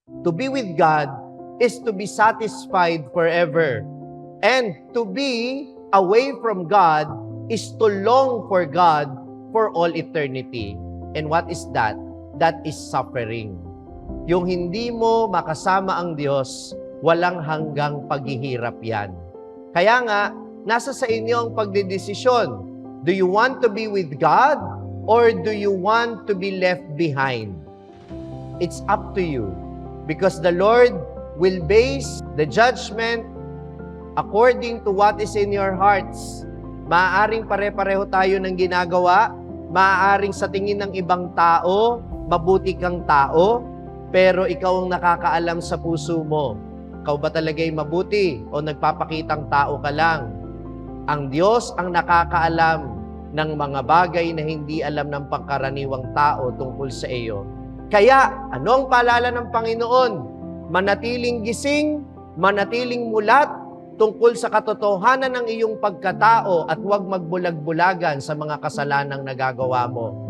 To be with God is to be satisfied forever. And to be away from God is to long for God for all eternity. And what is that? That is suffering. Yung hindi mo makasama ang Diyos, walang hanggang paghihirap yan. Kaya nga, nasa sa inyo ang pagdedesisyon. Do you want to be with God or do you want to be left behind? It's up to you. Because the Lord will base the judgment according to what is in your hearts. Maaaring pare-pareho tayo ng ginagawa, maaaring sa tingin ng ibang tao, mabuti kang tao, pero ikaw ang nakakaalam sa puso mo. Ikaw ba talaga'y mabuti o nagpapakitang tao ka lang? Ang Diyos ang nakakaalam ng mga bagay na hindi alam ng pangkaraniwang tao tungkol sa iyo. Kaya, ano ang paalala ng Panginoon? Manatiling gising, manatiling mulat tungkol sa katotohanan ng iyong pagkatao at huwag magbulag-bulagan sa mga kasalanang nagagawa mo.